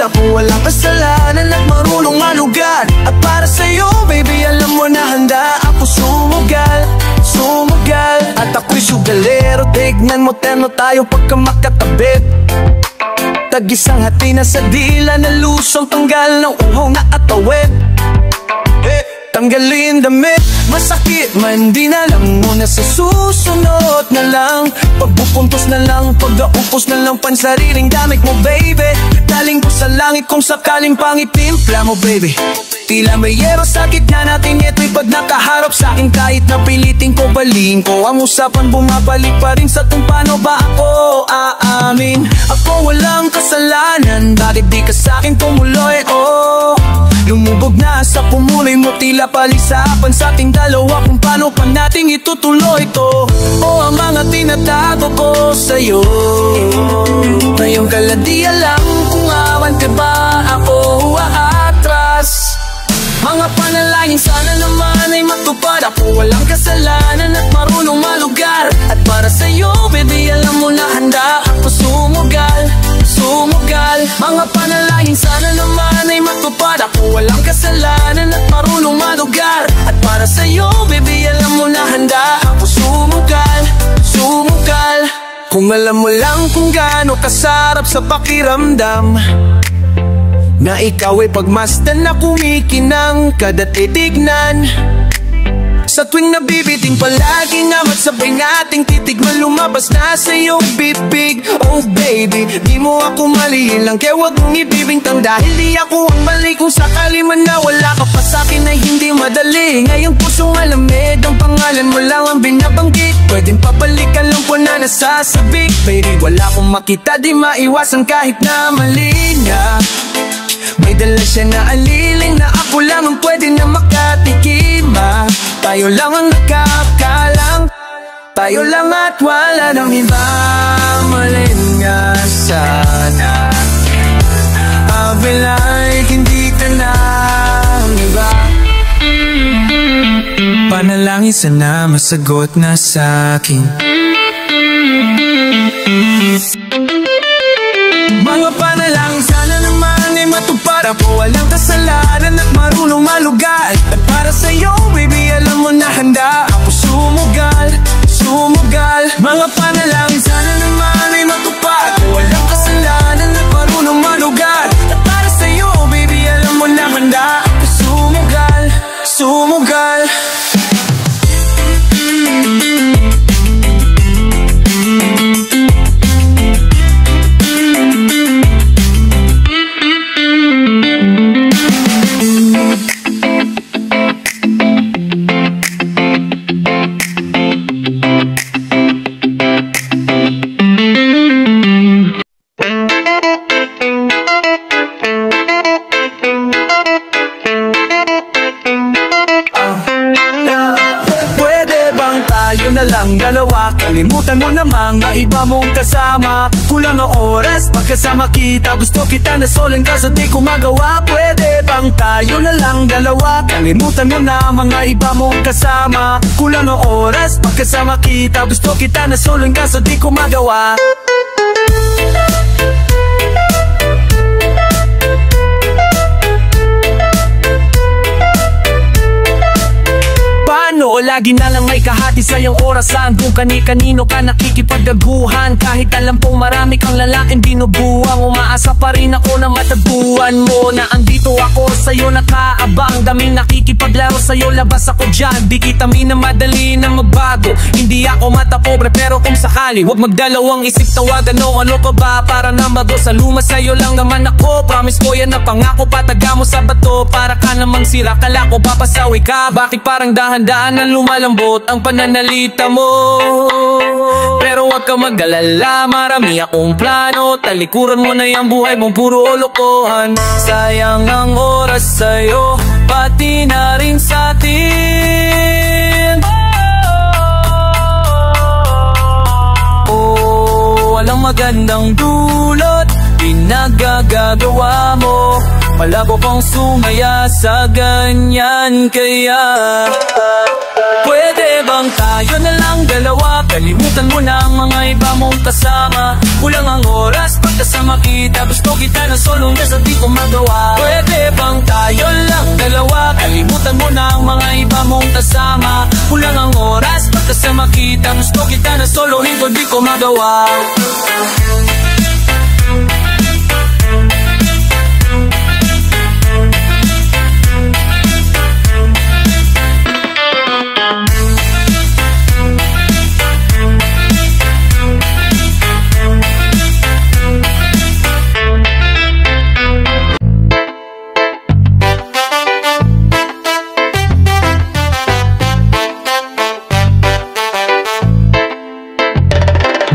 para kung walang kasalanan at marunong malugar. At para sa'yo baby alam mo na handa ako sumugal, sumugal. At ako'y sugalero, tignan mo terno tayo pagka makatabit. Tag-isang hati na sa dila na lusong tanggal ng uhaw na atawid. Tanggalin damit, masakit man di na lang muna sa susunod na lang. Pagpupuntos na lang, pag-aupos na lang pansariling damit mo baby. Daling ko sa langit kung sakaling pangitimpla mo baby. Tila may yero sa gitna natin, ito'y pag nakaharap sa'kin. Kahit na pilitin ko baliin ko ang usapan, bumabalik pa rin sa kung paano ba ako aamin. Ako walang kasalanan, bakit di ka sa'kin tumuloy? Oh, lumubog na sa pumuloy mo, tila palisapan sa ating dalawa kung paano pa natin itutuloy to. O ang mga tinatago ko sa'yo, ngayon ka lang di alam kung awan ka ba ako aatras. Mga panalangin sana naman ay matupad. Ako walang kasalanan at marunong malugar. At para sa'yo baby alam mo na handa ako sumugal, sumugal. Mga panalangin sana naman ay matupad. Ako walang kasalanan at marunong malugar. At para sa'yo baby alam mo na handa ako sumugal, sumugal. Kung alam mo lang kung gaano kasarap sa pakiramdam na ikaw ay pagmasdan na kumikinang kada titignan. Sa tuwing nabibiting palagi nga magsabay nating titigman, lumabas na sa iyong bibig. Oh baby, di mo ako malihin lang, kaya wag mong ibibintang. Dahil di ako ang mali kung sakali man na wala ka pa sa'kin ay hindi madali. Ngayong pusong malamig, ang pangalan mo lang ang binabanggit. Pwedeng papalikan lang po na nasasabik. Baby, wala akong makita, di maiwasan kahit na mali na. May dala siya na aliling na ako lang ang pwede na makatikima. Tayo lang ang nakakalang, tayo lang at wala nang iba. Malin nga sana I feel like hindi ka na iba. Panalangin sana masagot na sa'kin. Mga panalangin sana naman ay matupad. Ako walang kasalanan at marunong malugar. At para sa'yo baby alam mo na handa ako sumugal, sumugal. Mga panalangin sana naman ay matupad. Ako walang kasalanan at marunong malugar. At para sa'yo baby alam mo na handa ako sumugal, sumugal. Dalawa, kalimutan mo na mga iba mong kasama. Kulang ang oras, pagkasama kita. Gusto kita na solen kaso di ko magawa. Pwede bang tayo na lang dalawa? Kalimutan mo na mga iba mong kasama. Kulang ang oras, pagkasama kita. Gusto kita na solen kaso di ko magawa. O lagi na lang may kahati sa iyong orasan. Kung kani-kanino ka nakikipagdaguhan. Kahit alam pong marami kang lalaking binubuwang, umaasa pa rin ako na matagpuan mo na andito ako sa'yo nakaabang. Daming nakikipaglaro sa'yo, labas ako dyan. Di kita minamadali na magbago. Hindi ako mata pobre pero kung sakali huwag magdalawang isip, tawagan o ano pa ba para na mago. Sa luma sa'yo lang naman ako, promise ko yan na pangako. Pataga mo sa bato para ka namang sira. Kala ko papasawi ka, bakit parang dahan-dahan lumalambot ang pananalita mo. Pero wag ka mag-alala, marami akong plano. Talikuran mo na yung buhay mong puro lokohan. Sayang ang oras sa'yo, pati na rin sa'tin. Oh, walang magandang dulot pinagagagawa mo. Malabo kong sumaya sa ganyan, kaya pwede bang tayo na lang dalawa? Kalimutan mo na ang mga iba mong kasama. Kulang ang oras, pagkasama makita. Gusto kita na solo nasa di ko magawa. Pwede bang tayo lang dalawa? Kalimutan mo na ang mga iba mong kasama. Kulang ang oras pagkasama kita. Gusto kita na solo ko di ko magawa.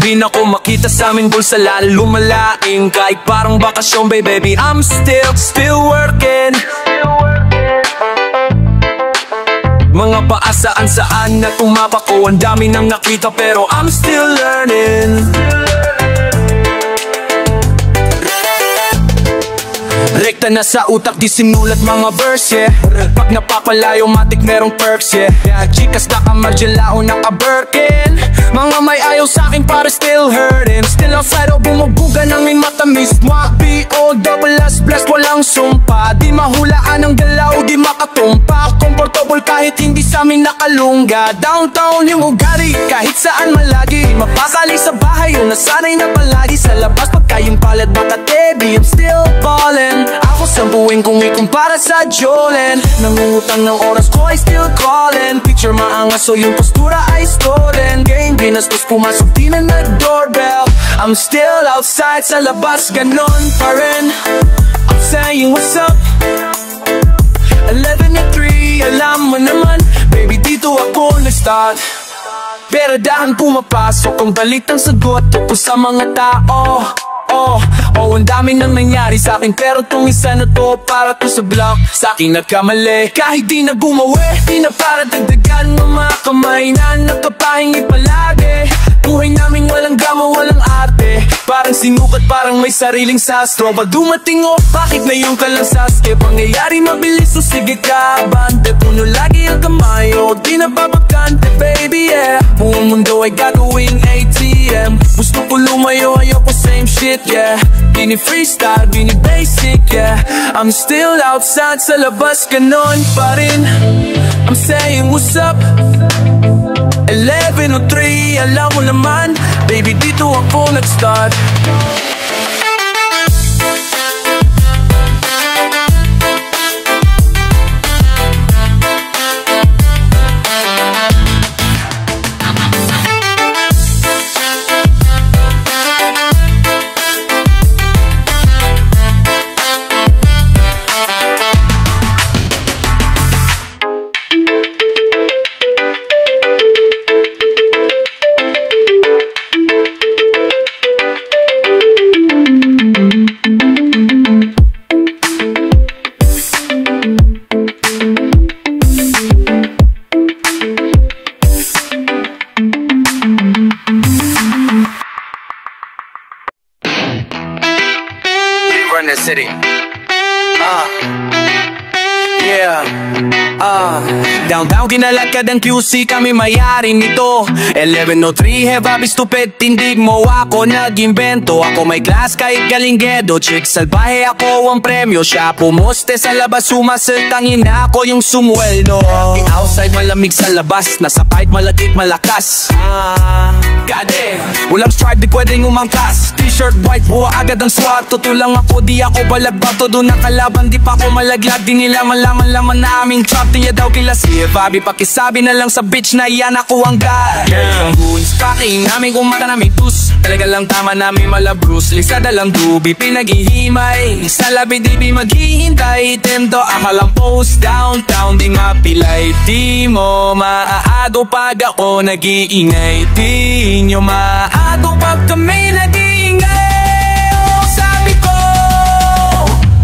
Di na ko makita sa amin bulsa lalo lumalaing. Kahit parang bakasyon baby, I'm still working. Mga paa saan na tumapa ko. Ang dami nang nakita pero I'm still learning. Rekta na sa utak, di sinulat mga verse, yeah. Pag napapalayo, matik merong perks, yeah. Chikas na kamarjalao, naka-Birkin. Mga may ayaw sa'kin para still hurting. Still outside o bumubuga ng matamis. Mwak-B-O, double S, blessed, walang sumpa. Di mahulaan ang galaw, di makatumpa. Comfortable kahit hindi sa'min nakalungga. Downtown yung ugali, kahit saan malagi. Mapakali sa bahay, yung nasanay na palagi. Sa labas, pagkayong palad, baka tebi, I'm still ballin'. Ako sampuin kung ikumpara sa Jolene. Nangungutang ng oras ko, I still callin'. Picture maangas so yung postura ay stolen. Game binastos, pumasok di na nag-doorbell. I'm still outside, sa labas ganon pa rin. I'm saying what's up 11 at 3, alam mo naman baby dito ako nag-start. Pero dahan pumapasok ang balitang sagot tungkol sa mga tao. Ang dami nang nangyari sa'kin pero tong isa na to para to sa block. Sa'kin nagkamali kahit di na bumawi. Di na para dagdagan ng mga kamay na nakapahingi palagi. Buhay namin walang drama, walang arte. Parang sinukat, parang may sariling sastro. Pag dumating o, bakit ngayon ka lang saske? Pangyayari mabilis o sige ka abante. Puno lagi ang kamay o di na babakante baby yeah. Buong mundo ay gagawing ATM. Gusto ko lumayo, ayoko same shit yeah. Bini freestyle, bini basic yeah. I'm still outside, sa labas ganon pa rin. I'm saying what's up 11 o 3, alam mo naman baby dito ako nag-start. City. Downtown kinalakad ang QC, kami mayari nito. 1103 heavy stupid, tindig mo ako nag-invento. Ako may class kahit galinggedo. Chick salbahe ako ang premyo. Siya pumuste sa labas, sumasaltangin na ako yung sumweldo. Outside malamig sa labas, nasa fight malagit malakas. Goddamn, walang stripe di pwedeng umangkas. T-shirt white, buha agad ang swat. Tutulang ako, di ako balagbato. Doon nakalaban, di pa ako malaglag. Di nila malaman-laman na aming trap. Di niya daw kila si Bobby, pakisabi na lang sa bitch na yan ako ang god. Ang goons, packing namin kung mata namin tus. Talaga lang tama namin malabrus. Lisada lang dubi, pinaghihimay. Sa labi di bi maghihintay. Temdo akalang post downtown, di mapilay. Di mo maaagaw pag ako nag-iingay. Di nyo maaagaw pag kami nag-iingay. Oh, sabi ko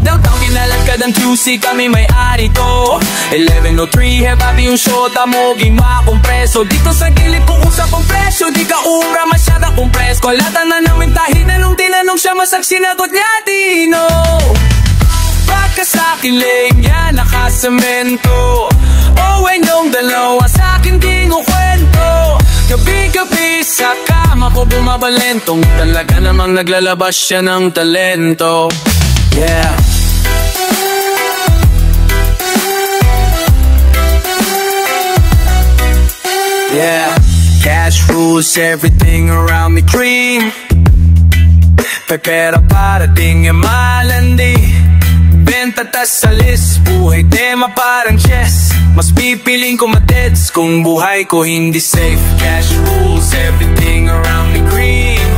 downtown kinalagkad ang QC, kami may-ari to. 1103 heavy yung shota mo, gimakompreso. Dito sa gilid kung usap ang presyo, di ka ura masyada kompres. Kolatan na namin tahinan nung tinanong siya, masak sinagot niya di no. Baka sa kiling niya nakasemento. Oh, ay nung dalawa sa akin di ko kwento. Gabi-gabi sa kama ako bumabalentong, talaga namang naglalabas siya ng talento. Yeah. Yeah. Cash rules everything around me, cream. Pera parating yung malandi. Benta tas salis, buhay tema parang chess. Mas pipiling ko mateds kung buhay ko hindi safe. Cash rules everything around me, cream.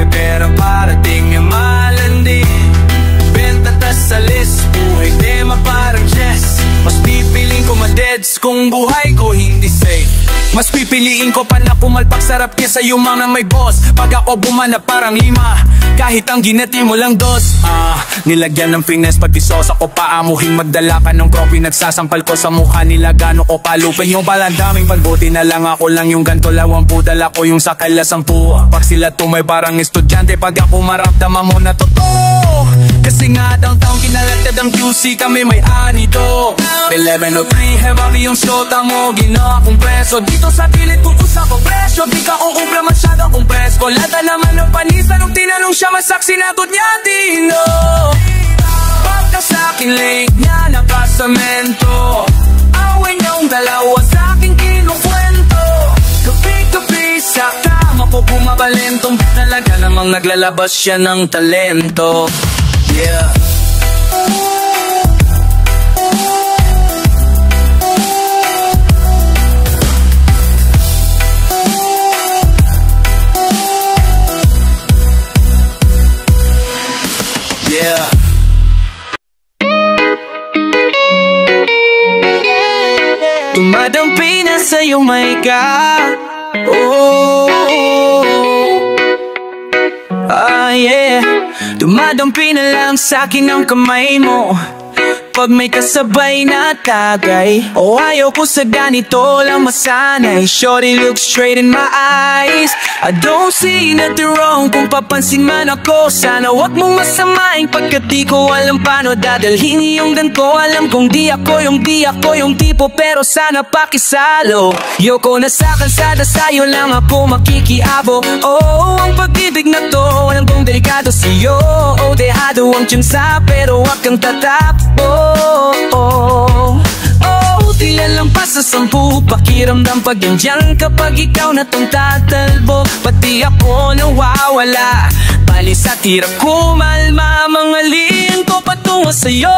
Pera parating yung malandi. Benta tas salis, buhay tema parang chess. Mas pipiling ko mateds kung buhay ko hindi safe. Mas pipiliin ko pa na pumalpak sarap kesa yung mga may boss. Pag ako bumana parang 5, kahit ang ginati mo lang 2. Nilagyan ng finesse pati sauce ako paamuhin. Magdala ka ng trophy, nagsasampal ko sa mukha nila. Gano ko palupin yung palandaming pagbuti na lang ako lang yung ganto lawang pudala ko yung sakay la 10. Pag sila tumay parang estudyante, pag ako maramdaman mo na totoo. Kasi nga downtown kinalatad ang QC, kami may anito. 1103 heavy yung shota mo, ginawa kong preso. Dito sa pilit kukusa ko presyo, di ka uubra masyado kung presko. Lata naman ng panisa nung tinanong siya, masak sinagot niya dino. Pagka sa'kin late niya nakasamento, away niyong dalawa sa'king kinukwento. Gabi-gabi sa kama ko bumabalentong, talaga namang naglalabas siya ng talento. Yeah. Yeah. Tumadampi na sa'yo may ka. Oh, yeah. Dumadampi na lang sa'kin ang kamay mo pag may kasabay na tagay. Oh, ayaw ko sa ganito lang masanay. Shorty, look straight in my eyes. I don't see nothing wrong kung papansin man ako. Sana wag mong masamain pagkat di ko alam paano dadalhin yung ganito. Alam kong di ako yung tipo, pero sana pakisalo. Yoko na sa kalsada, sa'yo lang ako makikiabo. Oh, ang pag-ibig na to, alam kong delikado sa'yo. Oh, dehado ang tiyangsa, pero wag kang tatakbo. Tila lang pa sa 10 pakiramdam pag yandiyan kapag ikaw na tong tatalbo. Pati ako nawawala, bali sa tira ko malma. Mga liin ko patungo sa'yo,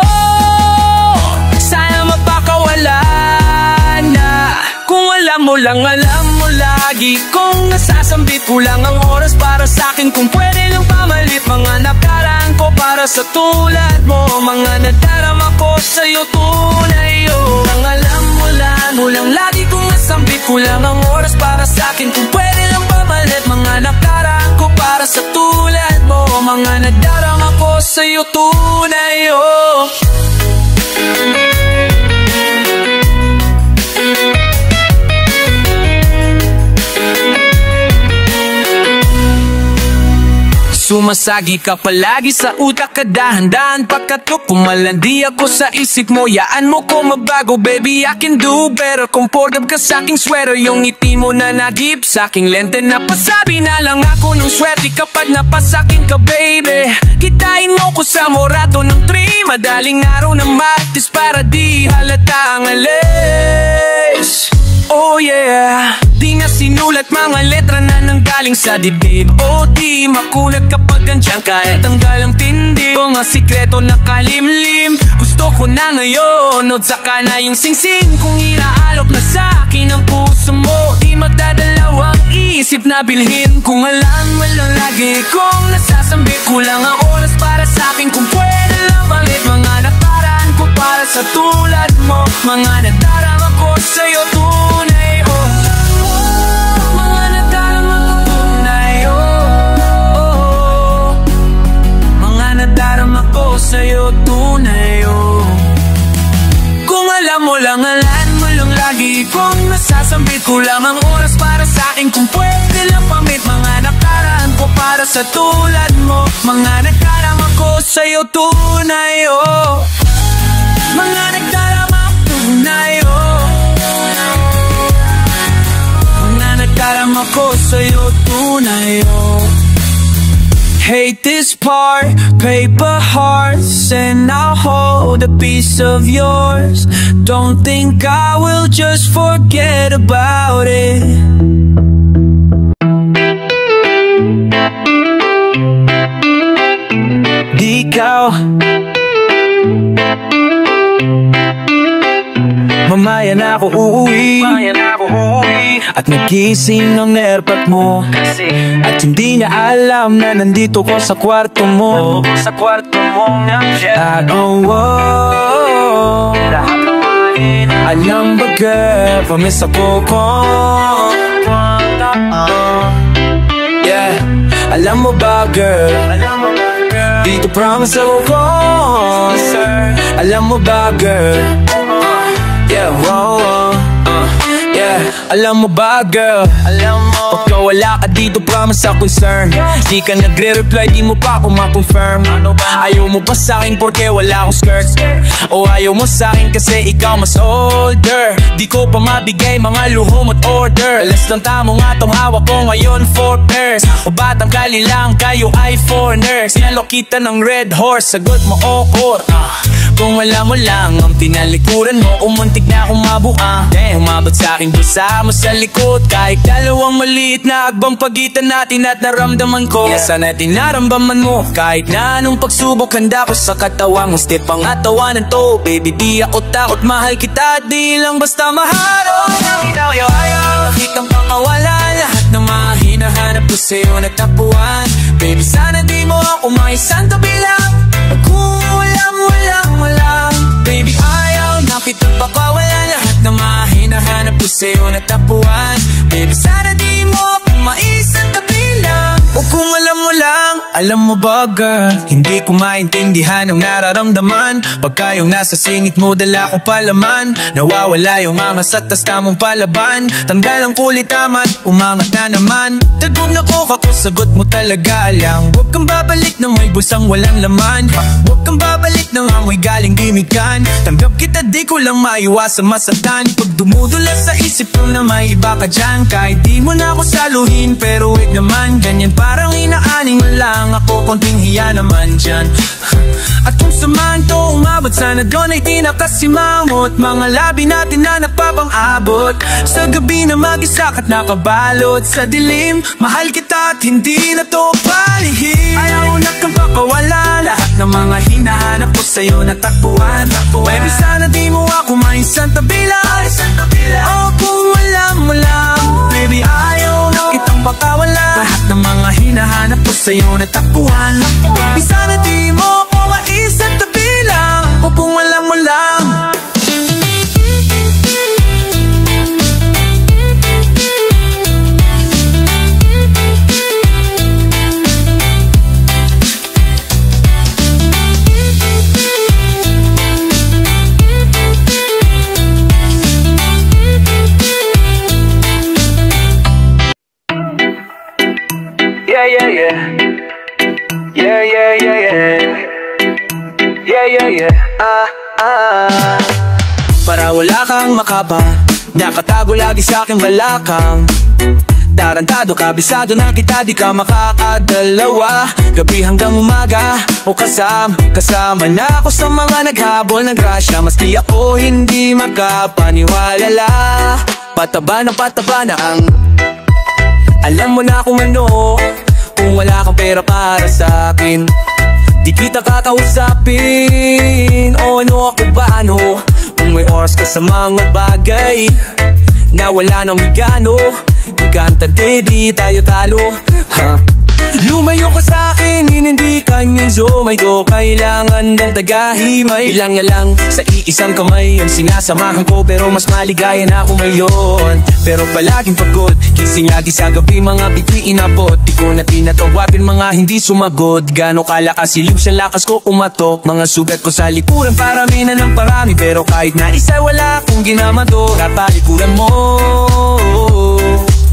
sana mapakawala na. Kung alam mo lang, alam mo lagi kung nasasambit ko lang ang oras para sa'kin. Kung pwede lang pamalit mga nakaraan ko para sa tulad mo. Mga nadarama ko sa'yo tunay, oh. Ang alam mo lang lagi kung nasambit ko lang ang oras para sa'kin. Kung pwede lang pamalit mga nakaraan ko para sa tulad mo. Mga nadarama ko sa'yo tunay, oh. Sumasagi ka palagi sa utak ka, dahan-dahan pagkatok. Kumalandi ako sa isip mo, yaan mo ko mabago. Baby, I can do better. Comfortable ka sa aking sweater, yung ngiti mo na nagip sa aking lente. Napasabi na lang ako ng swerte kapag napasakin ka, baby. Kitain mo ko sa morato ng 3, madaling araw ng Martes para di halata ang alis. Oh yeah, di na sinulat mga letra na nanggaling sa dibdib. O di makulat kapag andyan kahit tanggal ang tindi. Mga sikreto na kalimlim, gusto ko na ngayon. Od saka na yung singsing kung inaalok na sa'kin ang puso mo. Di magdadalawang isip na bilhin. Kung alam mo lang lagi kung nasasambit ko lang ang oras para sa'kin. Kung pwede lang balit mga nakaraan ko para sa tulad mo. Mga nadarama ko sa'yo tunay, oh. Mga nadarama ko tunay, oh. Mga nadarama ko sa'yo tunay, oh. Kung alam mo lang lagi kung nasasambit ko lang ang oras para sa'kin. Kung pwede lang pamit mga nakaraan ko para sa tulad mo. Mga nadarama ko sa'yo tunay, oh. Mga nadarama ko tunay, oh. Mga nadarama ako sa'yo tunay, oh. Hate this part, paper hearts, and I'll hold a piece of yours. Don't think I will just forget about it. Di ikaw mamaya na ako uuwi, at nagising ng airpot mo, at hindi niya alam na nandito ko sa kwarto mo. At alam ba girl, pamiss ako ko. Yeah, alam mo ba girl, dito promise ako ko. Alam mo ba girl, yeah, yeah. Alam mo ba girl, pagka wala ka dito promise sa concern. Di ka nagre-reply, di mo pa ako ma-confirm. Ayaw mo ba sa'kin porque wala akong skirt? O ayaw mo sa'kin kasi ikaw mas older? Di ko pa mabigay mga luhom at order. Alas lang tamo nga tong hawak ko ngayon, 4 pairs. O batang kali lang kayo ay foreigners. Sinalok kita ng red horse, sagot mo okor. Kung wala mo lang ang tinalikuran mo, umuntik na akong mabuang. Humabot sa'king busa mo sa likod, kahit dalawang maliit na agbang pagitan natin at naramdaman ko. Kaya sana tinaramdaman mo, kahit na anong pagsubok handa ko sa katawang step ang atawanan to. Baby di ako takot, mahal kita, di lang basta mahal. Bakit ang pangawalan, lahat ng mga hinahanap ko sa'yo natapuan. Baby sana di mo ako maisang tabi lang. Walang baby ayaw na kitang pakawalan, lahat ng mga hinahanap ko sa'yo natapuan. Baby sana di mo ako maisang tabi lang. O kung alam mo lang, alam mo ba girl, hindi ko maintindihan ang nararamdaman. Pagka yung nasa singit mo dala ko palaman, nawawala yung angas at tas tamong palaban. Tanggal ang kulit tamat, umangat na naman. Tagog na ko ako, sagot mo talaga lang. Huwag kang babalik na may busang walang laman. Huwag kang babalik na amoy galing gimikan. Tanggap kita, di ko lang maiwasan masaktan. Pag dumudula sa isip ko na may iba ka dyan, kahit di mo na ako saluhin, pero wait naman, ganyan parang inaaning mo lang ako, konting hiya naman dyan. At kung samahan to umabot, sana doon ay tinakasimangot. Mga labi natin na napapang-abot sa gabi na mag-isa at nakabalot sa dilim. Mahal kita at hindi na to palihim. Ayaw na kang pakawala, lahat ng mga hinahanap ko sa'yo natakbuhan. Baby sana di mo ako maisang tabi lang. O kung alam mo lang, baby ayaw na kitang pakawala, lahat ng mga hinahanap ko sa'yo natakbuhan. Baby sana di mo ako maisang tabi lang. O kung alam mo lang. Para wala kang makapa, nakatago lagi sa aking balakang. Tarantado, kabisado na kita, di ka makakadalawa. Gabi hanggang umaga, o kasama na ako sa mga naghabol ng grasya. Maski ako hindi makapaniwala, pataba na ang alam mo na kung ano. Kung wala kang pera para sa akin, di kita kakausapin. O ano ako ba ano? Kung may oras ka sa mga bagay na wala nang higano, higanta di tayo talo, ha? Lumayo ka sa akin, hindi ka nyo may do. Kailangan ng tagahimay, ilang na lang sa iisang kamay ang sinasamahan ko, pero mas maligaya na ako ngayon. Pero palaging pagod, gising lagi sa gabi, mga bituin inabot. Di ko na tinatawagin, mga hindi sumagot. Gano'ng kalakas, iliw sa lakas ko umatok. Mga sugat ko sa likuran, parami na ng parami, pero kahit na isa wala akong ginamado. Napalikuran mo,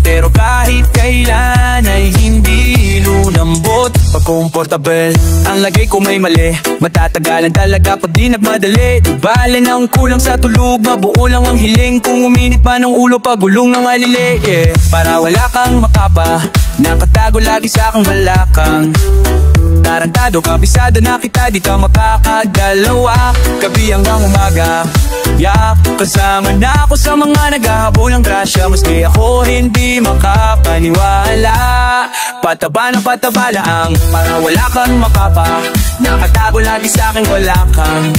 pero kahit kailan ay hindi lunambot. Pag kung comfortable. Ang lagay ko may mali, matatagalan talaga pag di nagmadali. Di bale na ang kulang sa tulog, mabuo lang ang hiling. Kung uminit pa ng ulo, pagulong ng alili, yeah. Para wala kang makapa, nakatago lagi sa aking balakang. Tarantado, kabisado na kita, di ka makakadalawa. Gabi hanggang umaga, yeah. Kasama na ako sa mga naghahabol ng grasya. Maski ako hindi makapaniwala. Pataba na pataba lang, para wala kang makapa. Nakatago lagi sa aking balakang.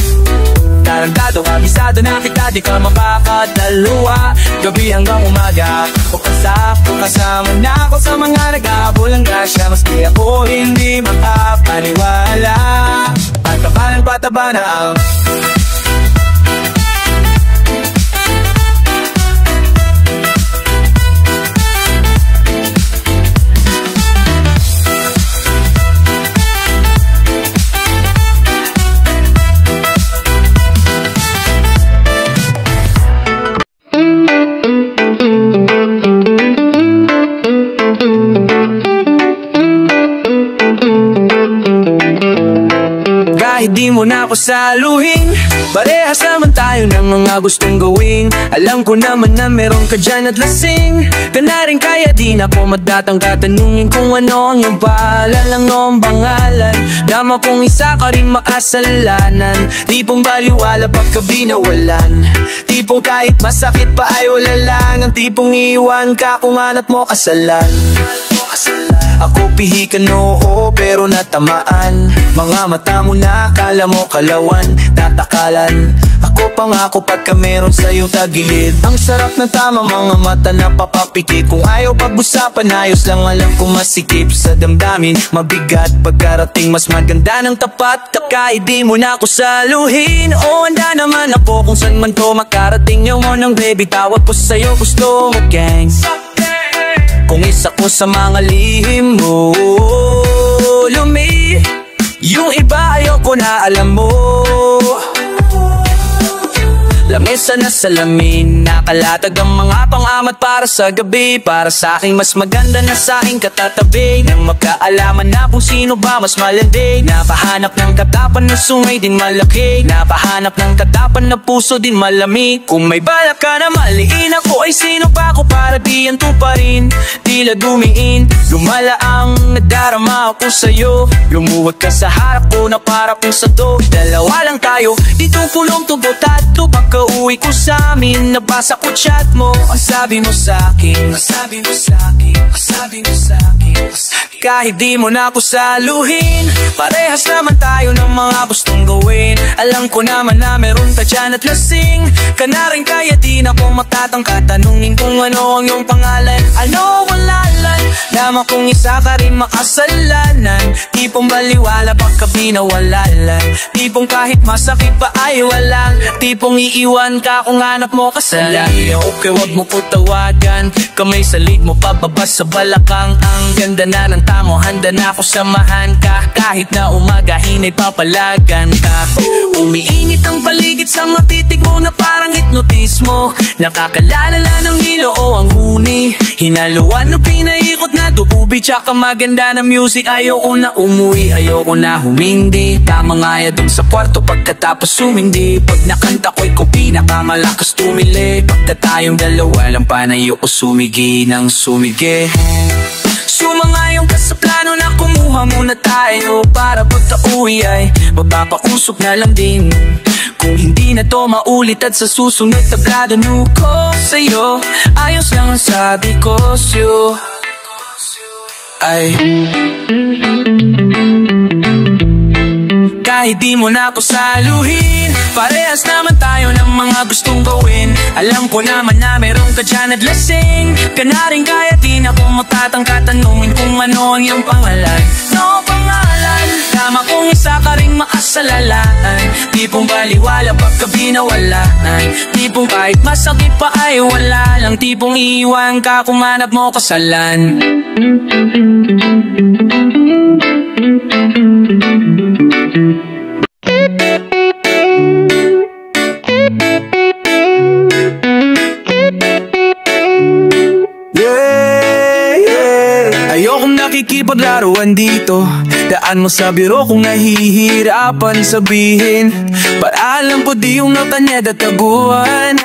Tarantado, kabisado na kita, di ka makakadalawa. Gabi hanggang umaga, kasama na ako sa mga naghahabol ng grasya. Maski ako hindi makapaniwala. Pataba na ang di mo na ako saluhin. Parehas naman tayo ng mga gustong gawin. Alam ko naman na meron ka dyan at lasing ka na rin, kaya di na ako madatangka tanungin kung ano ang iyong paalang o ang pangalan. Dama kong isa ka rin makasalanan. Tipong baliwala pagka binawalan. Tipong kahit masakit pa ay wala lang. Ang tipong iiwan ka kung hanap mo kasalan. Ako pihikan oo pero natamaan. Mga mata mo na akala mo kalawan. Tatakalan ako pangako pagka meron sa'yo tagilid. Ang sarap na tama, mga mata na papapikit. Kung ayaw pag-usapan, ayos lang, alam ko masikip sa damdamin. Mabigat pagkarating, mas maganda ng tapat. Kahit di mo na ako saluhin. O handa naman ako kung saan man to makarating. Yung monong baby, tawag ko sa'yo, gusto mo gang. Kung isa ko sa mga lihim mo lumi, yung iba ayoko na alam mo. Lamesa na salamin, nakalatag ang mga pang-amat para sa gabi. Para sa akin mas maganda na sa aking katatabi, nang magkaalaman na kung sino ba mas malandi. Napahanap ng katapan na sungay din malaki, napahanap ng katapan na puso din malamig. Kung may balak ka na maliin ako, ay sino pa ako para di yan pa rin. Tila dumiin, lumala ang nadarama ako sa'yo. Lumuwag ka sa harap ko na para kung sa to. Dalawa lang tayo, dito kulong tugot at tubak. Uwi ko sa amin, nabasa ko chat mo. Ang sabi mo sa'kin, ang sabi mo sa'kin, ang sabi mo sa'kin. Kahit di mo na ako saluhin, parehas naman tayo ng mga gustong gawin. Alam ko naman na meron ka dyan at lasing ka na rin, kaya di na ko matatangka tanungin kung ano ang iyong pangalan. Ano walalan, naman kung isa ka rin makasalanan. Tipong baliwala pagka binawalan. Tipong kahit masakit pa ay walang. Tipong iiwan ka kung hanap mo kasalan. Okay, wag mo ko tawagan, kamay sa lead mo pababa sa balakang. Ang ganda na ng tamo, handa na ako samahan ka. Kahit na umaga, hinay papalagan ka. Umiinit ang paligid sa matitig mo na parang hipnotismo. Nakakalala ng hilo o ang huni, hinaluan o pinaikot na tububi. Tsaka maganda na music, ayoko na umuwi, ayoko na humindi. Tama nga ya dun sa kwarto pagkatapos sumindi. Pag nakanta ko'y ko pinakamalakas tumili. Pagka tayong dalawa lang panayo ko sumigi ng sumigi. Sumangayong ka sa plano na kumuha muna tayo, para pagka-uwi ay mapapausok na lang din. Kung hindi na to maulit at sa susunod tablado ko sa'yo, ayos lang ang sabi ko sa'yo. Ay kahit di mo na ako saluhin, parehas naman tayo ng mga gustong gawin. Alam ko naman na meron ka dyan at lasing ka na rin, kaya di na ko matatangka tanungin kung ano ang iyong pangalan. No pangalan, tama kung isa ka rin makasalanan. Tipong baliwala pagka binawalan. Tipong kahit masakit pa ay wala lang. Tipong iiwan ka kung hanap mo kasalan. Ayokong nakikipaglaruan dito, Daan mo sa biro kung nahihirapan sabihin, paalam po di yung natanyada taguan.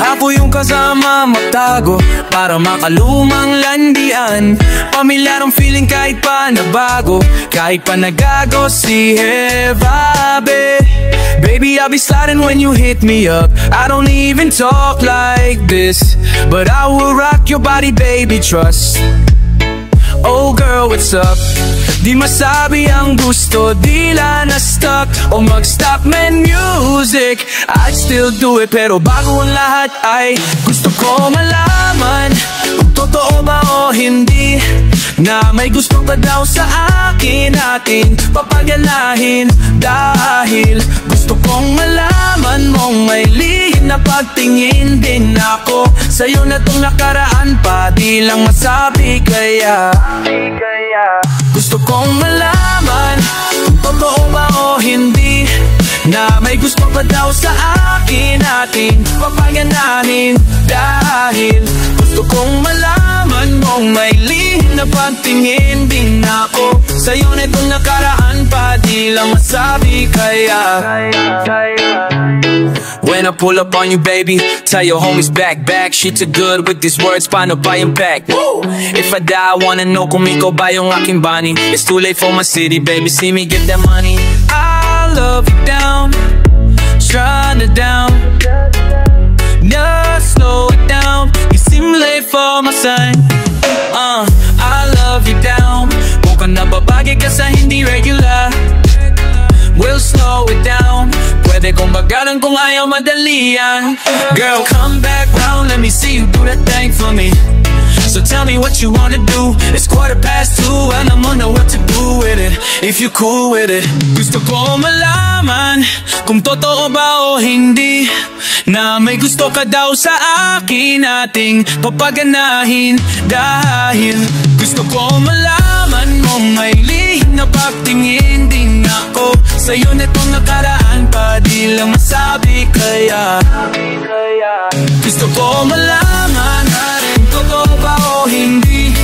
Ako yung kasama magtago para makalumang landian. Pamilyarong feeling kahit pa nabago, kahit pa nagago si Hevabe. Baby, I'll be sliding when you hit me up. I don't even talk like this, but I will rock your body, baby, trust. Oh girl, what's up? Di masabi ang gusto, di lang na stuck o mag-stop man music. I'd still do it, pero bago ang lahat ay gusto ko malaman kung totoo ba o hindi, na may gusto ka daw sa akin, natin papaganahin. Dahil gusto kong malaman mong may lihim na pagtingin din ako sa'yo na tong nakaraan pa, di lang masabi kaya gusto kong malaman kung totoo ba o hindi, na may gusto pa daw sa akin, natin papaganahin. Dahil gusto kong malaman mong may lihim na pagtingin din ako sa'yo na itong nakaraan pa, di lang masabi kaya when I pull up on you, baby, tell your homies back. Shit too good with these words, paano ba yung pack? If I die, I wanna know kung ikaw ba yung aking bunny. It's too late for my city, baby, see me get that money. I love you down, trying to down. Just slow it down, you seem late for my sign. I love you down, mukhang nababagi ka sa hindi regular. We'll slow it down, pwede kong bagalan kung ayaw madalian. Girl, come back round, let me see you do that thing for me. So tell me what you wanna do. It's 2:15 and I'm on the what to do with it, if you cool with it. Gusto ko malaman kung totoo ba o hindi, na may gusto ka daw sa akin, nating papaganahin. Dahil gusto ko malaman mong may lihim na pagtingin din ako sa'yo na itong nakaraan pa, di lang masabi kaya gusto ko malaman kung totoo ba o hindi,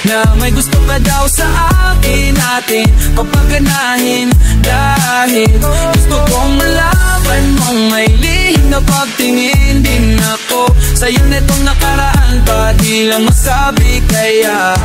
na may gusto ka daw sa akin, natin papaganahin. Dahil gusto kong malaman mong may lihim na pagtingin din ako sa'yo na itong nakaraan pa, di lang masabi kaya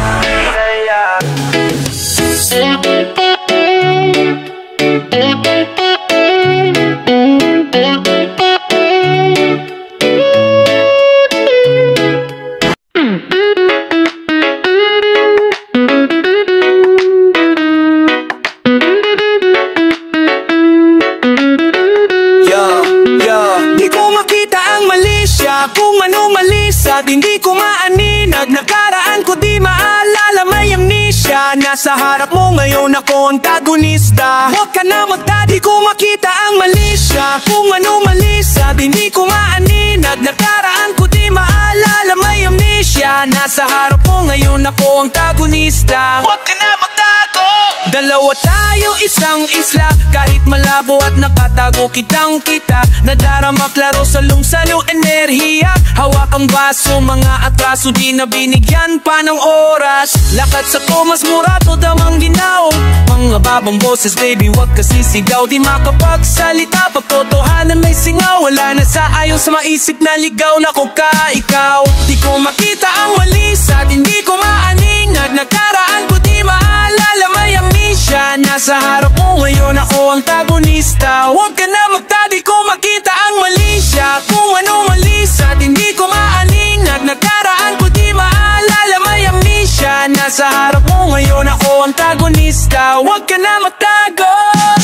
kung ano mali sa't hindi ko maaninag. Nakaraan ko di maalala, may amnesia. Nasa harap mo ngayon ako antagonista. Huwag ka na magtadi ko makita ang mali siya. Kung ano mali sa't hindi ko maaninag. Nakaraan ko di maalala, may amnesia. Nasa harap mo ngayon ako antagonista. Huwag ka na magtago. Dalawa tayo isang isla, kahit malabo at nakatago kitang kita. Nadarama klaro sa lungsalo enerhiya. Hawak ang baso, mga atraso di na binigyan pa ng oras. Lakad sa Tomas Morato, damang ginaw. Mga babang boses, baby, wag ka sisigaw. Di makapagsalita, pagtotohanan may singaw. Wala na sa ayaw sa maisip na ligaw na ko ka ikaw. Di ko makita ang mali sa't hindi ko maaninag. Nakaraan ko di maalala, may amnesia. Nasa harap mo ngayon ako antagonista. Huwag ka na magtadi ko makita ang mali siya. Kung ano mali sa't hindi ko maaninag. Nakaraan ko di maalala, may amnesia. Nasa harap mo ngayon ako antagonista. Huwag ka na magtago,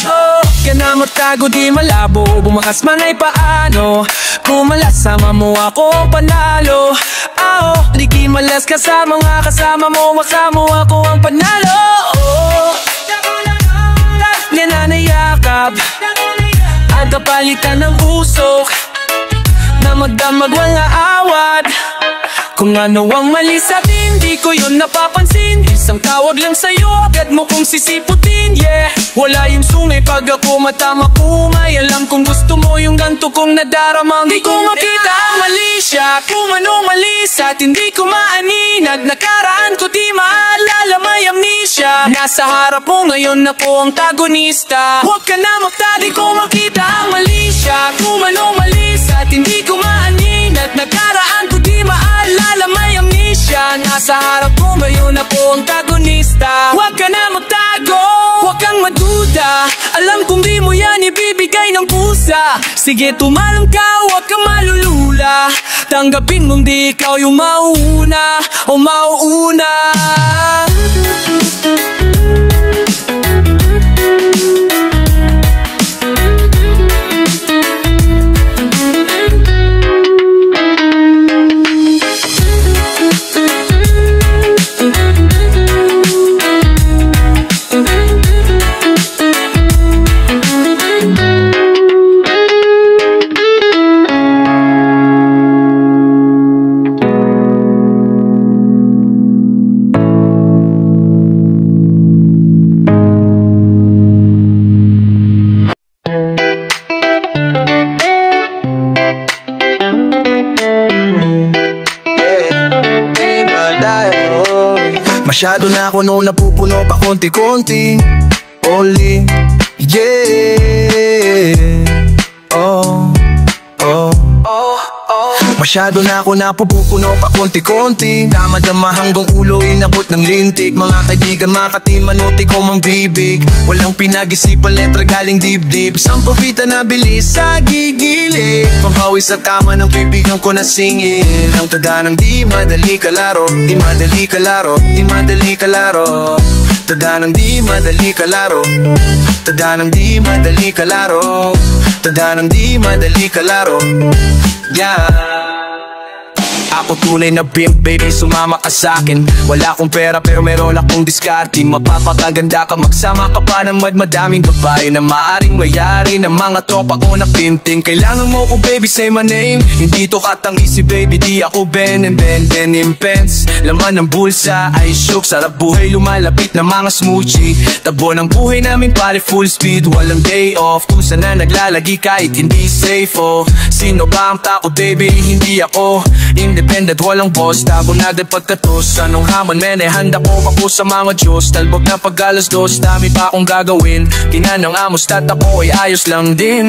huwag ka na magtago, di malabo. Bumakas man ay paano, kung malasama mo ako panalo. Di malas ka sa mga kasama mo, waka mo ako ang panalo. Nananayakap at kapalitan ng usok na magdamag walang awad. Kung ano ang mali sa atin, di ko yun napapansin. Isang tawag lang sa'yo, agad mo kong sisiputin. Yeah, wala yung sungay pag ako matama kumay. Alam kung gusto mo yung ganto kong nadarama. Di ko makita ang mali siya. Kung ano mali sa't hindi ko maaninag. Nakaraan ko di maalala, may amnesia. Nasa harap mo ngayon ako ang tagonista. Huwag ka na magtadi kung makita ang mali siya. Kung anong mali at hindi ko maanin, at nagkaraan ko di maalala, may amnesia. Nasa harap mo ngayon ako ang tagonista. Huwag ka na magtago, huwag kang maduda. Alam kong di mo yan ibibigay ng pusa. Sige tumalong ka, huwag kang malulula. Tanggapin mong di ikaw yung mauuna o mauuna. Masyado na ako noon napupuno pa konti-konti. Only, yeah. Oh, oh, oh, oh. Masyado na ako napupuno pa konti-konti. Dama-dama hanggang ulo inabot ng lintik. Mga kaibigan, makatimanuti ko mang bibig. Walang pinag-isipan, letra galing dibdib. Sampavita na bilis sa gigili. Panghawi sa kama ng kaibigan ko na singil. Ang tada ng di madali kalaro, di madali kalaro, di madali kalaro. Tada ng di madali kalaro, tada ng di madali kalaro, tada ng di madali kalaro. Yeah. Ako tunay na pimp, baby, sumama ka sa'kin. Wala akong pera pero meron akong diskarte. Mapapakaganda ka, magsama ka pa ng madaming babae na maaring mayari ng mga tropa ko na pinting. Kailangan mo ko, baby, say my name. Hindi to katanggi si baby, di ako Ben and Ben denim pants. Laman ng bulsa ay shook, sarap buhay lumalapit na mga smoochie. Tabo ng buhay namin pare full speed, walang day off. Kung saan na naglalagi kahit hindi safe, oh. Sino ba ang tako, baby? Hindi ako independent, walang boss. Tabo na din pagkatos. Anong hamon, men, handa ko pa po sa mga Diyos. Talbog na pag-alas dos, dami pa akong gagawin. Kinanang amos, tat ako ay ayos lang din.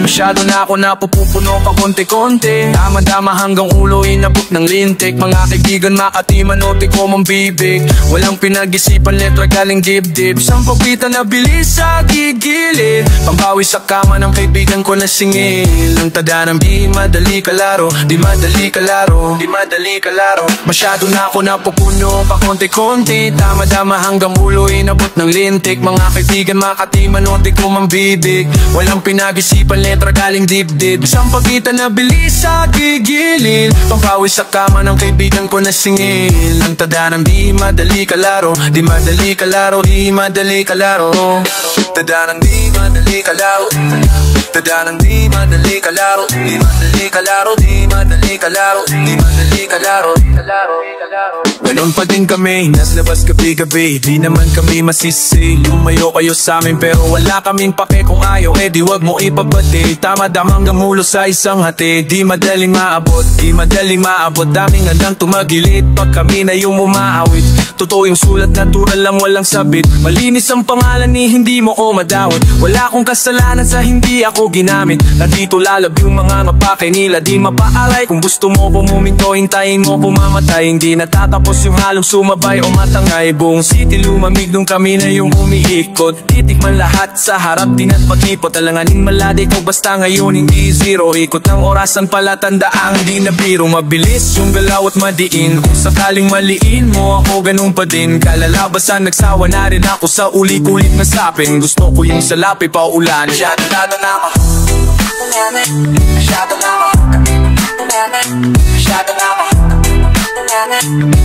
Masyado na ako napupuno pa konti-konti. Dama-dama hanggang ulo inabot ng lintik. Mga kaibigan, makatimanuti ko mang bibig. Walang pinag-isipan, letra galing dibdib. Sampavita na bilis sa gigilid. Pangbawi sa kama ng kaibigan ko na singil. Ang tada ng di madali kalaro, di madali kalaro, di madali kalaro. Masyado na ako napupuno pa konti-konti. Dama-dama hanggang ulo inabot ng lintik. Mga kaibigan, makatimanuti ko mang bibig. Walang pinag-isipan, letra galing dibdib. Sampavita na bilis sa gigilid. Pangbawi sa kama ng kaibigan ko na singil. Ang tada ng di madali kalaro, di madali kalaro, di madali kalaro. Tada ng di madali kalaro, tada ng di madali kalaro, di madali kalaro, di madali kalaro, di madali kalaro. Ganon pa din kami, nasa labas gabi-gabi. Di naman kami masisi, lumayo kayo sa amin pero wala kaming pake. Kung ayaw, eh di wag mo ipapati. Tama-damang gamulo sa isang hati. Di madaling maabot, di madaling maabot. Daming handang tumagilid pag kami na yung umaawit. Totoo yung sulat, natural lang, walang sabit. Malinis ang pangalan ni hindi mo ko madawat. Wala akong kasalanan sa hindi ako ginamit. Na dito lalab yung mga mapake nila, di mapaaray. Kung gusto mo puminto, hintayin mo pumamatay. Hindi natatapos yung halong sumabay o matangay. Buong city lumamig nung kami na yung umiikot. Titikman lahat sa harap din at pag-ipot. Alanganin maladi ko basta ngayon hindi zero. Ikot ng orasan pala tandaan, di na biro. Mabilis yung galaw at madiin. Kung sakaling maliin mo ako, ganun pa din. Kalalabasan, nagsawa na rin ako sa uli-kulit na sapin. Gusto ko yung salapi pa ulan. Masyado na ako, masyado na ako, masyado na ako,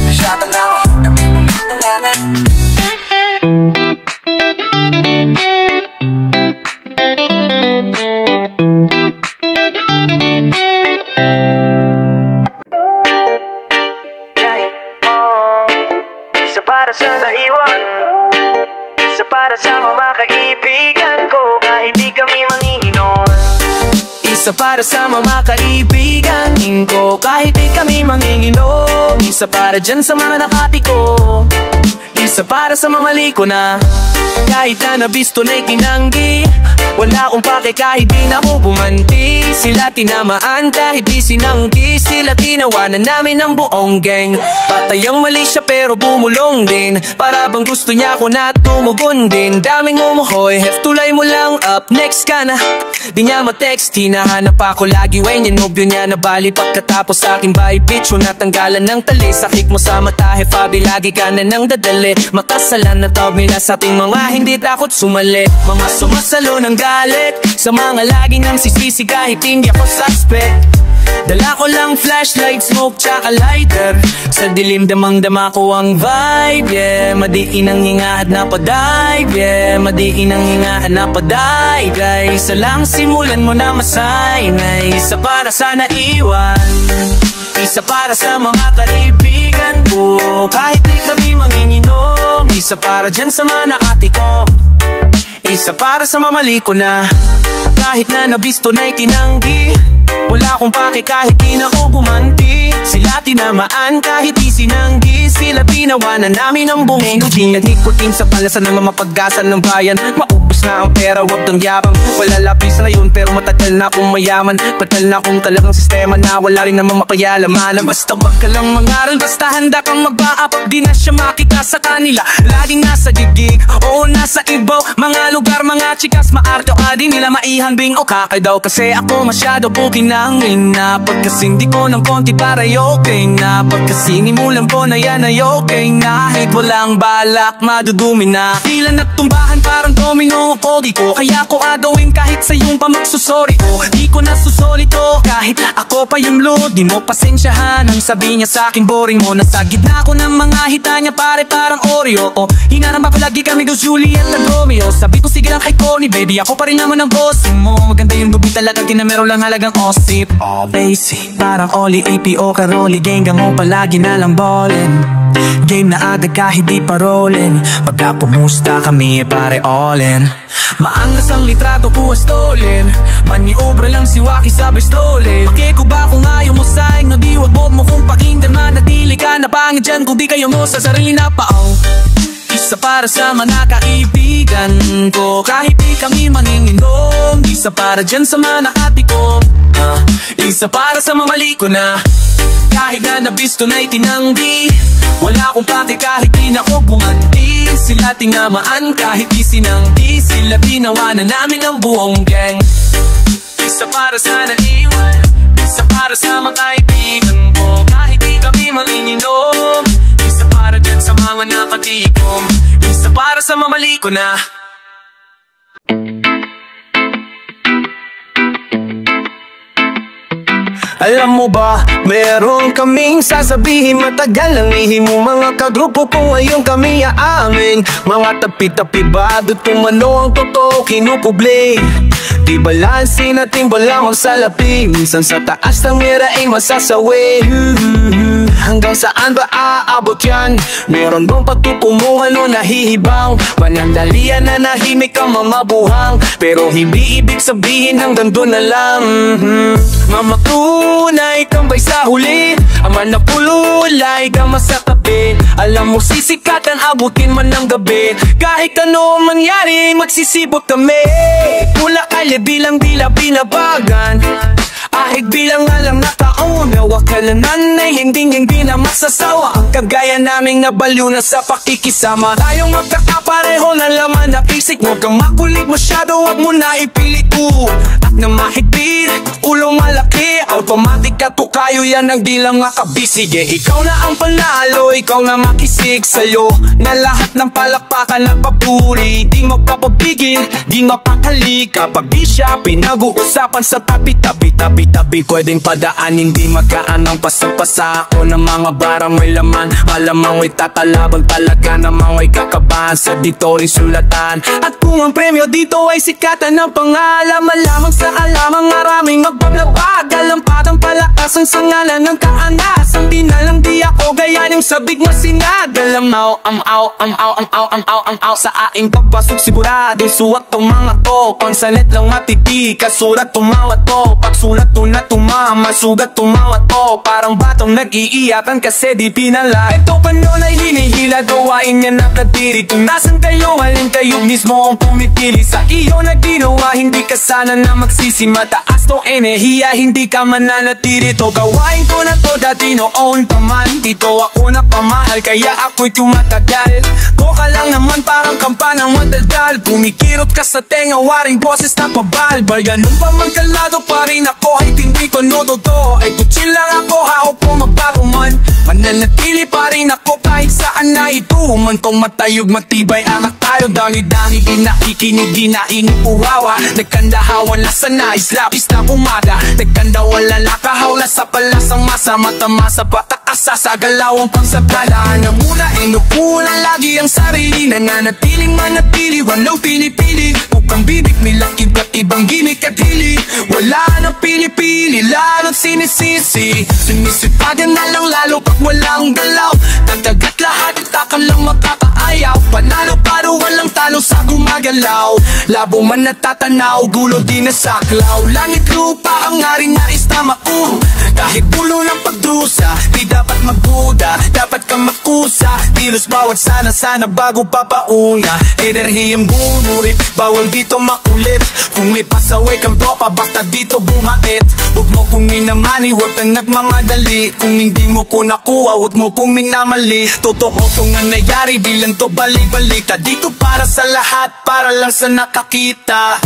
masyado na ako. Isa para sa naiwan, isa para sa mga kaibigan ko kahit di kami mangihinon. Isa para sa mga kaibigan ko kahit di kami manginginom. Isa para dyan sa mga nakati ko. Isa para sa mamali ko na kahit na nabisto na'y tinanggi. Wala akong pake kahit di na ako bumanti. Sila tinamaan kahit di sinanggi. Sila tinawanan namin ng buong gang. Patayang mali siya pero bumulong din. Para bang gusto niya ako na tumugon din. Daming umuhoy, tulay mo lang up. Next ka na, di niya ma-text. Hinahanap ako lagi, when yung nobyo niya nabali. Pagkatapos sa akin bye bitch, natanggalan ng tali. Sakik mo sa mata, Fabi, lagi ka na nang dadali. Makasalan na tawag nila sa ating mga hindi takot sumali. Mga sumasalo ng galit sa mga laging nang sisisi kahit hindi ako suspect. Dala ko lang flashlight, smoke, tsaka lighter. Sa dilim damang-dama ko ang vibe, yeah. Madiin ang hinga at napadive, yeah. Madiin ang hinga at napadive, yeah. Isa lang simulan mo na masay, na isa para sa naiwan. Isa para sa mga kaibigan ko, kahit di kami manginginom. Isa para dyan sa mga nakatikom. Isa para sa mamali ko na kahit na nabisto na'y tinanggi. Wala akong pake kahit di na ako bumanti. Sila tinamaan kahit di sinanggi. Sila tinawanan namin ang buong gabi. Nagikutin sa palasan ng mga pag-asa ng bayan. Maubos na ang pera, wag ng yabang. Wala lapis na yun pero matagal na akong mayaman. Patal na akong talagang sistema na wala rin namang mapayalaman. Basta wag ka lang mangaral, basta handa kang mag-a-up. Di na siya makita sa kanila, laging nasa gigig. Oo, nasa ibaw, mga lugar, mga chikas. Maarte o adi nila maihanbing o kakay daw. Kasi ako masyado buking nangin na pagkasindi ko ng konti para okay na. Pagkasingi mo lang po na yan ay okay na. Kahit walang balak, madudumi na. Tila nagtumbahan parang domino ko. Di ko kaya ko agawin kahit sa iyong pamagsusori ko. Di ko nasusolito kahit ako pa yung load. Di mo pasensyahan ang sabi niya sa akin boring mo. Nasa gitna ko ng mga hita niya pare parang Oreo. O hinarang ako lagi kami do Juliet at Romeo. Sabi ko sige lang kay Connie baby, ako pa rin naman ang boss mo. Maganda yung dubi talaga, kinamero lang halagang osip. All basic, parang Oli, APO, Karoli. Gang mo palagi na lang ballin'. Game na agad kahit di parolin. Pagka pumusta kami pare all in. Maangas ang litrato ko stolin. Maniobra lang si Waki sabay stolin. Pake ko ba kung ayaw mo saing? No di wag mo kung pakinggan. Manatili ka na pangit dyan kung di kayo mo sa sarili na paaw. Isa para sa mga kaibigan ko, kahit di kami manginginom. Isa para dyan sa mga nakatikom. Isa para sa mamali ko na kahit na nabisto na'y tinanggi. Wala akong pake kahit di na ako bumanti. Sila tinamaan kahit di sinanggi. Sila tinawanan namin ang buong gang. Isa para sa naiwan. Isa para sa mga kaibigan ko, kahit di kami manginginom. Isa para dyan sa mga nakatikom. Isa para sa mamali ko na. Alam mo ba, meron kaming sasabihin. Matagal lang ihim mo mga kagrupo ko. Ngayon kami aamin. Mga tapi-tapi ba do't pumano ang totoo kinupubli. Di balansin natin balang ang salapi. Minsan sa taas ng mira ay masasawi. Hanggang saan ba aabot yan? Meron bang pagtutunguhan o nahihibang? Panandalian na nahimik ang mamabuhang. Pero hindi ibig sabihin hanggang doon na lang. Mamatunay tambay sa huli. Ang manapululay ka masatabi. Alam mo sisikatan abutin man ng gabi. Kahit ano mangyari magsisibot kami. Pula kalye bilang dila binabagan. Ahig bilang alam na taon. Nawakalanan ay hindi na masasawa. Ang kagaya naming nabaliw na sa pakikisama. Tayong magkakapareho na laman na pisik. Huwag kang makulit masyado, huwag mo na ipilit ko. At na mahigpit, ulo malaki. Automatic ka to kayo, yan ang di lang nakabisige. Ikaw na ang panalo, ikaw na makisig sa'yo. Na lahat ng palakpakan at papuri. Di mapapabigil, di mapakali. Kapag di siya pinag-uusapan sa tabi-tabi. Tabi-tabi pwedeng padaan, hindi magkaan ang pasapasa ako ng mga barang may laman. Malamang may tatalabag talaga namang may kakabahan sa dito rin sulatan. At kung ang premyo dito ay sikatan ng pangalan, malamang sa alamang maraming magbablawag. Alampatang palakasan sa ngalan ng kaanasan. Di na lang di ako gaya ng yung sabik masinag. Alamaw, am-aw sa aing pagpasok sigurado suwat tong mga to. Pangsalit lang matiti, kasulat tumawat to. Pagsulat to na tumama, sugat tumawat to. Parang batong nag-iiyakan kasi di pinala. Ito pa noon ay hinihila, gawain niya nakadiri. Kung nasan kayo, alin kayo mismo ang pumipili. Sa iyo na ginawa, hindi ka sana na magsisi. Mataas tong enerhiya, hindi ka mananatili. To gawain ko na to dati noon pa man. Dito ako na pamahal, kaya ako'y tumatagal. Ko ka lang naman parang kampanang madaldal. Pumikirot ka sa tenga, waring boses na pabalbal. Ganun pa man kalado pa rin ako, ay hindi ko nudodo. Ay kutsil lang ako, hao po magbago man. Mananatili pa rin ako kahit saan na ito. Umantong matayog, matibay anak tayo. Dami-dami inakikinig, di na inipuhawa. Nagkandahawan na sa nais, lapis na bumada. Nagkandawalan na kahawla sa palasang masa. Mata-masa, patakasa sa galawang pangsabala. Na muna, inupulan lagi ang sarili. Nananatiling manatili, walang pinipili. Upang bibig nilang iba't ibang gimmick at hili. Wala nang pinipili, lalong sinisisi. Sinisipagan na lang lalo pag walang galaw. Tagdagat lahat, itakan lang makakaayaw. Panalo paro, walang talo sa gumagalaw. Labo man natatanaw, gulo di nasaklaw. Langit lupa ang ngaring nais na maun. Kahit pulo ng pagdusa, di dapat magduda. Dapat kang makusa, tilos bawat sana bago papauna. Enerhiyang bunurit, bawal dito makulit. Kung may pasaway kang tropa, basta dito bumait. Huwag mo kong minamani, huwag kang nagmamadali. Kung hindi mo ko nakuha, huwag mo kong minamali. Totoo kung nangyayari, di lang to balik-balita. Dito para sa lahat, para lang sa nakakita.